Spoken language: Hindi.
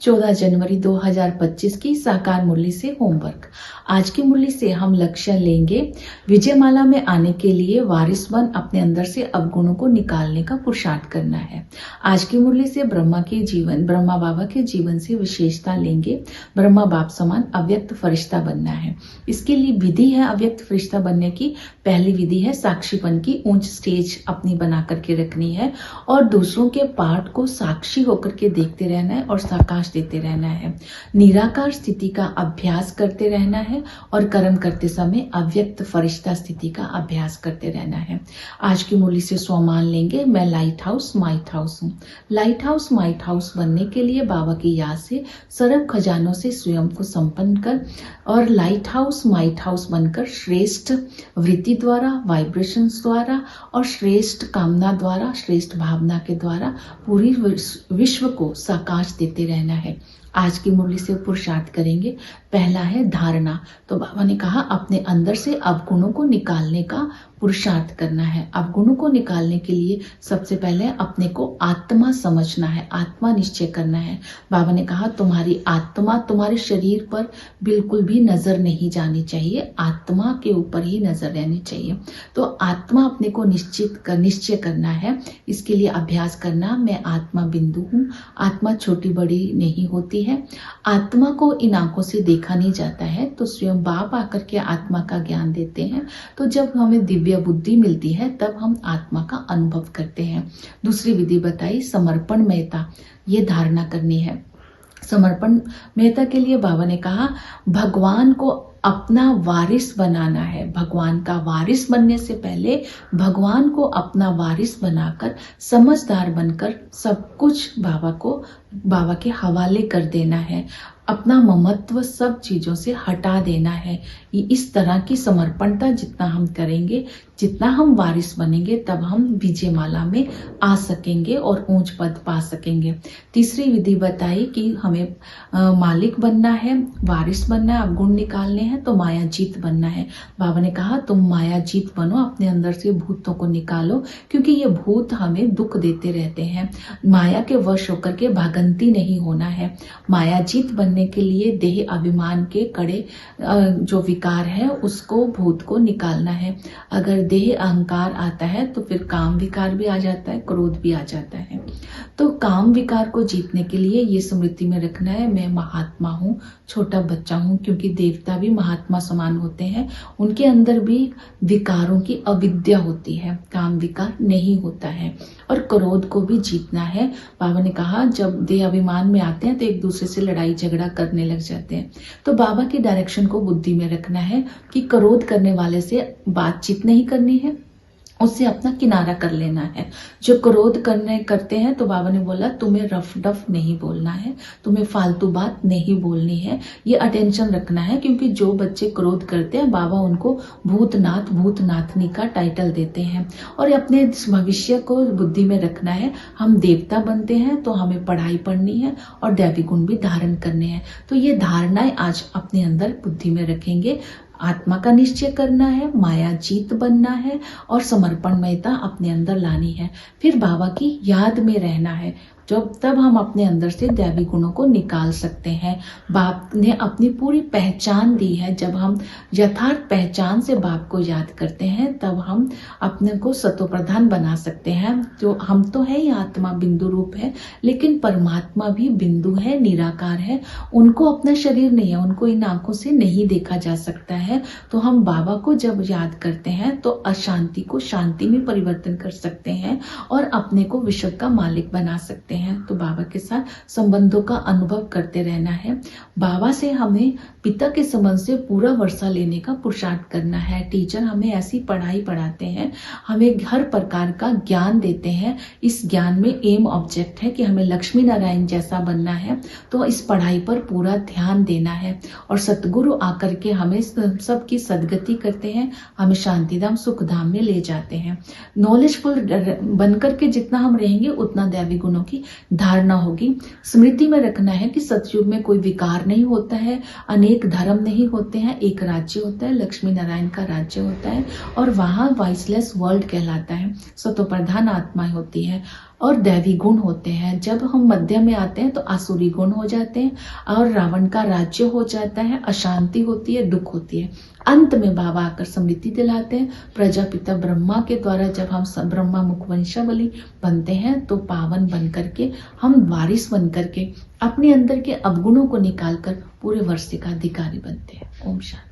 14 जनवरी 2025 की साकार मुरली से होमवर्क। आज की मुरली से हम लक्ष्य लेंगे विजयमाला में आने के लिए वारिस बन अपने अंदर से अवगुणों को निकालने का पुरुषार्थ करना है। आज की मुरली से ब्रह्मा बाबा के जीवन से विशेषता लेंगे। ब्रह्मा बाप समान अव्यक्त फरिश्ता बनना है। इसके लिए विधि है अव्यक्त फरिश्ता बनने की। पहली विधि है साक्षीपन की, ऊंच स्टेज अपनी बना करके रखनी है और दूसरों के पाठ को साक्षी होकर के देखते रहना है और साकाश देते रहना है। निराकार स्थिति का अभ्यास करते रहना है और कर्म करते समय अव्यक्त फरिश्ता स्थिति का अभ्यास करते रहना है। आज की मुरली से स्वमान लेंगे, मैं लाइट हाउस माइट हाउस हूँ। लाइट हाउस माइट हाउस बनने के लिए बाबा की याद से सर्व खजानों से स्वयं को संपन्न कर और लाइट हाउस माइट हाउस बनकर श्रेष्ठ वृत्ति द्वारा, वाइब्रेशंस द्वारा और श्रेष्ठ कामना द्वारा, श्रेष्ठ भावना के द्वारा पूरी विश्व को साकाश देते रहना है। आज की मुरली से पुरुषार्थ करेंगे। पहला है धारणा। तो बाबा ने कहा अपने अंदर से अवगुणों को निकालने का पुरुषार्थ करना है। अवगुणों को निकालने के लिए सबसे पहले अपने को आत्मा समझना है, आत्मा निश्चय करना है। बाबा ने कहा तुम्हारी आत्मा तुम्हारे शरीर पर बिल्कुल भी नजर नहीं जानी चाहिए, आत्मा के ऊपर ही नजर रहनी चाहिए। तो आत्मा अपने को निश्चय करना है। इसके लिए अभ्यास करना, मैं आत्मा बिंदु हूँ, आत्मा छोटी बड़ी नहीं होती है, आत्मा को इन आंखों से देखा नहीं जाता है। तो स्वयं बाप आकर के आत्मा का ज्ञान देते हैं। तो जब हमें दिव्य बुद्धि मिलती है तब हम आत्मा का अनुभव करते हैं। दूसरी विधि बताई समर्पण महता, ये धारणा करनी है। समर्पण महता के लिए बाबा ने कहा भगवान को अपना वारिस बनाना है। भगवान का वारिस बनने से पहले भगवान को अपना वारिस बनाकर समझदार बनकर सब कुछ बाबा के हवाले कर देना है। अपना ममत्व सब चीजों से हटा देना है। इस तरह की समर्पणता जितना हम करेंगे, जितना हम वारिस बनेंगे, तब हम विजयमाला में आ सकेंगे और ऊंच पद पा सकेंगे। तीसरी विधि बताई कि हमें मालिक बनना है, वारिस बनना है, अवगुण निकालने हैं, तो माया जीत बनना है। बाबा ने कहा तुम माया जीत बनो, अपने अंदर से भूतों को निकालो, क्योंकि ये भूत हमें दुख देते रहते हैं। माया के वश होकर के भागंती नहीं होना है। माया जीत बनने के लिए देह अभिमान के कड़े जो विकार है उसको, भूत को निकालना है। अगर देह अहंकार आता है तो फिर काम विकार भी आ जाता है, क्रोध भी आ जाता है। तो काम विकार को जीतने के लिए ये स्मृति में रखना है, मैं महात्मा हूँ, छोटा बच्चा हूँ, क्योंकि देवता भी महात्मा समान होते हैं। उनके अंदर भी विकारों की अविद्या होती है, काम विकार नहीं होता है। और क्रोध को भी जीतना है। बाबा ने कहा जब देह अभिमान में आते हैं तो एक दूसरे से लड़ाई झगड़ा करने लग जाते हैं। तो बाबा की डायरेक्शन को बुद्धि में रखना है कि क्रोध करने वाले से बातचीत नहीं करनी है, उससे अपना किनारा कर लेना है। जो क्रोध करते हैं तो बाबा ने बोला तुम्हें रफ डफ नहीं बोलना है, तुम्हें फालतू बात नहीं बोलनी है, ये अटेंशन रखना है। क्योंकि जो बच्चे क्रोध करते हैं बाबा उनको भूतनाथ भूतनाथनी का टाइटल देते हैं। और अपने भविष्य को बुद्धि में रखना है। हम देवता बनते हैं तो हमें पढ़ाई पढ़नी है और दैवी गुण भी धारण करने हैं। तो ये धारणाएं आज अपने अंदर बुद्धि में रखेंगे। आत्मा का निश्चय करना है, माया जीत बनना है और समर्पणमयता अपने अंदर लानी है। फिर बाबा की याद में रहना है। तब हम अपने अंदर से दैवी गुणों को निकाल सकते हैं। बाप ने अपनी पूरी पहचान दी है। जब हम यथार्थ पहचान से बाप को याद करते हैं तब हम अपने को सतो प्रधान बना सकते हैं। जो हम तो है ही आत्मा बिंदु रूप है, लेकिन परमात्मा भी बिंदु है, निराकार है। उनको अपना शरीर नहीं है, उनको इन आंखों से नहीं देखा जा सकता है। तो हम बाबा को जब याद करते हैं तो अशांति को शांति में परिवर्तन कर सकते हैं और अपने को विश्व का मालिक बना सकते हैं। तो बाबा के साथ संबंधों का अनुभव करते रहना है। बाबा से हमें पिता के संबंध से पूरा वर्षा लेने का पुरुषार्थ करना है। टीचर हमें ऐसी पढ़ाई पढ़ाते हैं, हमें हर प्रकार का ज्ञान देते हैं। इस ज्ञान में एम ऑब्जेक्ट है कि हमें लक्ष्मी नारायण जैसा बनना है। तो इस पढ़ाई पर पूरा ध्यान देना है। और सतगुरु आकर के हमें सबकी सदगति करते हैं, हमें शांतिधाम सुखधाम में ले जाते हैं। नॉलेजफुल बनकर के जितना हम रहेंगे उतना दैवी गुणों की धारणा होगी। स्मृति में रखना है कि सतयुग में कोई विकार नहीं होता है, अनेक धर्म नहीं होते हैं, एक राज्य होता है, लक्ष्मी नारायण का राज्य होता है और वहाँ वॉइसलेस वर्ल्ड कहलाता है। सतो प्रधान आत्माएं होती है और दैवी गुण होते हैं। जब हम मध्य में आते हैं तो आसुरी गुण हो जाते हैं और रावण का राज्य हो जाता है, अशांति होती है, दुख होती है। अंत में बाबा आकर स्मृति दिलाते हैं। प्रजापिता ब्रह्मा के द्वारा जब हम ब्रह्मा मुखवंशावली बनते हैं तो पावन बन करके हम वारिस बन करके अपने अंदर के अवगुणों को निकालकर पूरे वर्ष का अधिकारी बनते हैं। ओम शांति।